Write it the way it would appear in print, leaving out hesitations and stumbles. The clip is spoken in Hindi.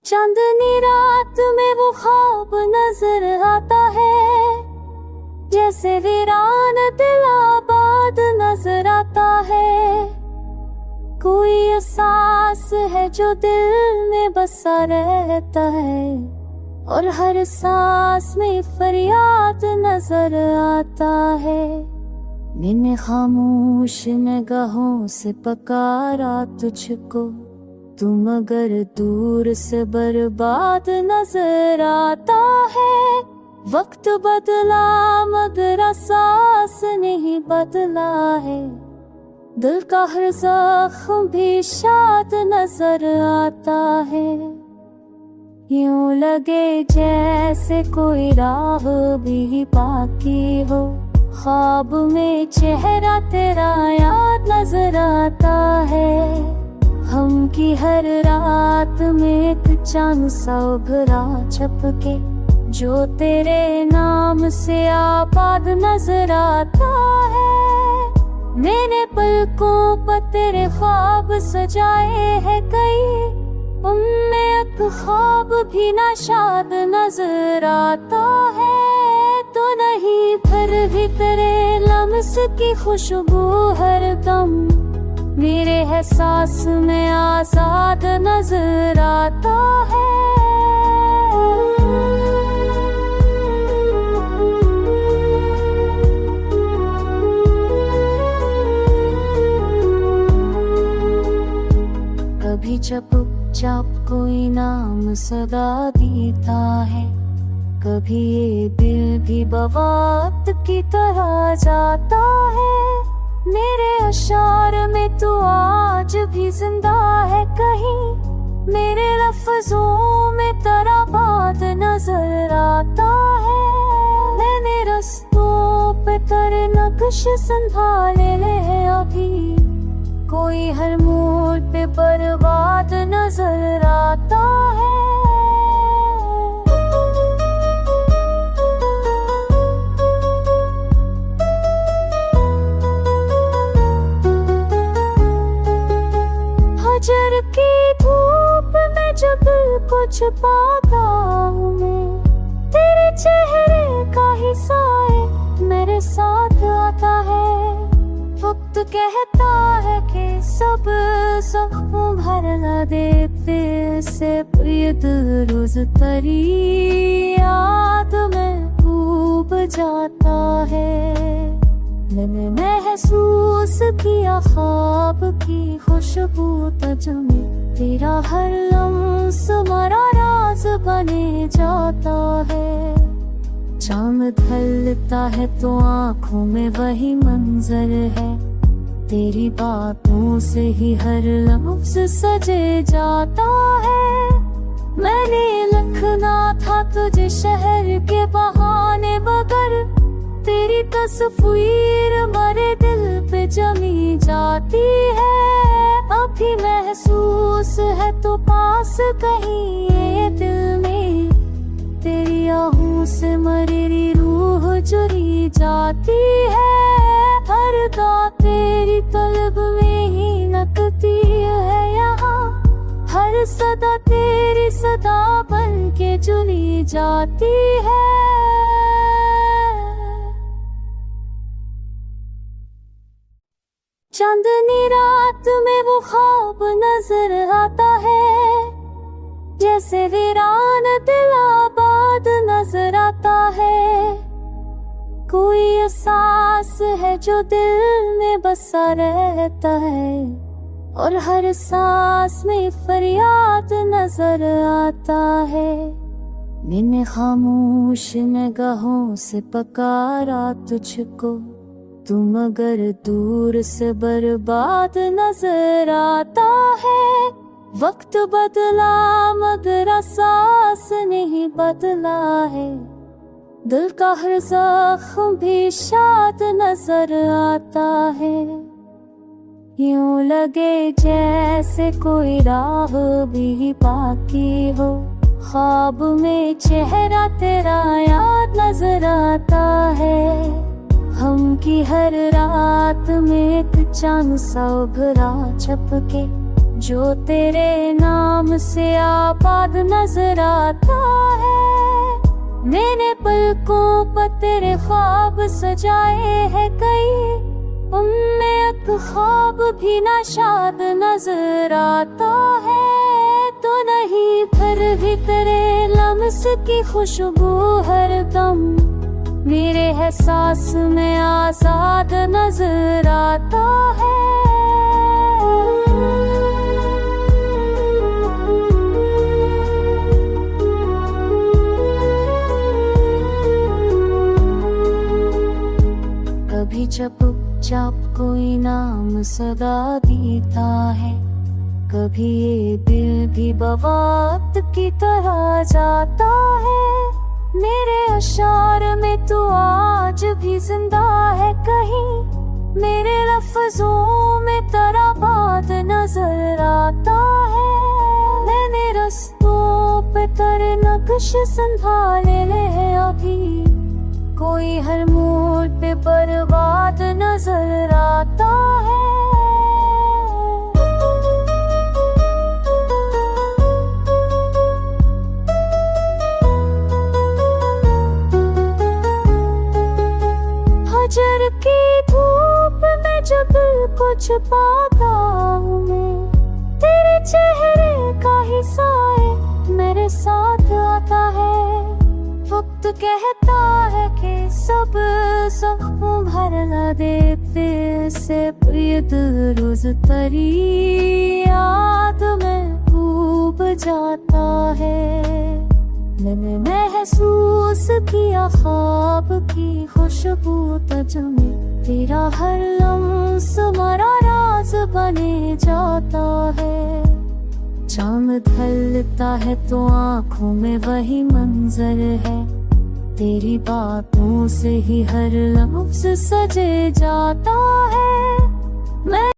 चांदनी रात में वो ख्वाब नजर आता है, जैसे वीरान दिल आबाद नजर आता है। कोई एहसास है जो दिल में बसा रहता है, और हर सांस में फरियाद नजर आता है। मैंने खामोश निगाहों से पकारा तुझको, तुम अगर दूर से बर्बाद नजर आता है। वक्त बदला मगर एहसास नहीं बदला है, दिल का हर जख्म भी शाद नजर आता है। यूं लगे जैसे कोई राह भी बाकी हो, ख्वाब में चेहरा तेरा याद नजर आता है। हम की हर रात में एक चांद सा उभरा छपके, जो तेरे नाम से आबाद नजर आता है। मैंने पलकों पर तेरे ख्वाब सजाए हैं कई, उनमें एक ख्वाब भी नाशाद नजर आता है। तो नहीं फिर भी तेरे लम्स की खुशबू हर दम मेरे एहसास में आजाद नजर आता है। कभी चुपचाप कोई नाम सदा देता है, कभी ये दिल भी बवात की तरह जाता है। मेरे अशार में तू आज भी जिंदा है कहीं, मेरे लफ्जों में तेरा बात नजर आता है। मैंने रस्तों पे तेरे नक्श संभाले हैं अभी, कोई हर मोड़ पे बर्बाद नजर आता है। फजर की धूप में जब को छुपाता हूँ मैं, तेरे चेहरे का ही साए मेरे साथ आता है। वक्त कहता है कि सब जख्म भरना दे, फिर से ये दिल रोज तेरी याद में डूब जाता है। मैंने महसूस किया ख्वाब की खुशबू तुझ में, तेरा हर लम्स मेरा राज बने जाता है। चांद ढलता है तो आँखों में वही मंजर है, तेरी बातों से ही हर लफ्ज सजे जाता है। मैंने लिखना था तुझे शहर के बहाने, मगर तेरी तस्वीर मेरे दिल पे जमी जाती है। अभी महसूस है तो पास कहीं ये दिल में, तेरी आहों से मेरी रूह जुड़ी जाती है। हर दा तेरी तलब में ही नकती है यहाँ, हर सदा तेरी सदा बन के जुड़ी जाती है। चांदनी रात में वो ख्वाब नजर आता है, जैसे वीरान दिल आबाद नजर आता है। कोई एहसास है जो दिल में बसा रहता है, और हर सांस में फरियाद नजर आता है। मैंने खामोश निगाहों से पकारा तुझको, तुम अगर दूर से बर्बाद नजर आता है। वक्त बदला मगर एहसास नहीं बदला है, दिल का हर जख्म भी शाद नजर आता है। यूं लगे जैसे कोई राह भी बाकी हो, ख्वाब में चेहरा तेरा याद नजर आता है। हम की हर रात में एक चांद सा उभरा छपके, जो तेरे नाम से आबाद नजर आता है। मैंने पलकों पर तेरे ख्वाब सजाए हैं कई, उनमें एक ख्वाब भी नाशाद नजर आता है। तो नहीं फिर भी तेरे लम्स की खुशबू हर दम मेरे एहसास में आजाद नजर आता है। कभी चुपचाप कोई नाम सदा देता है, कभी ये दिल भी बवात की तरह जाता है। मेरे अशार में तू आज भी जिंदा है कहीं, मेरे लफ्जों में तेरा बात नजर आता है। मैंने रस्तों पे तेरे नक्श संभाले हैं अभी, कोई हर मोड़ पे बर्बाद नजर आता है। फजर की धूप में जब को छुपाता हूँ मैं, तेरे चेहरे का ही साए मेरे साथ आता है। वक्त कहता है कि सब जख्म भरना देते से ये दिल रोज तेरी याद में डूब जाता है। मैंने महसूस किया ख्वाब की खुशबू तुझ में, तेरा हर लम्स मरा राज बने जाता है। चांद ढलता है तो आँखों में वही मंजर है, तेरी बातों से ही हर लफ्ज सजे जाता है। मैं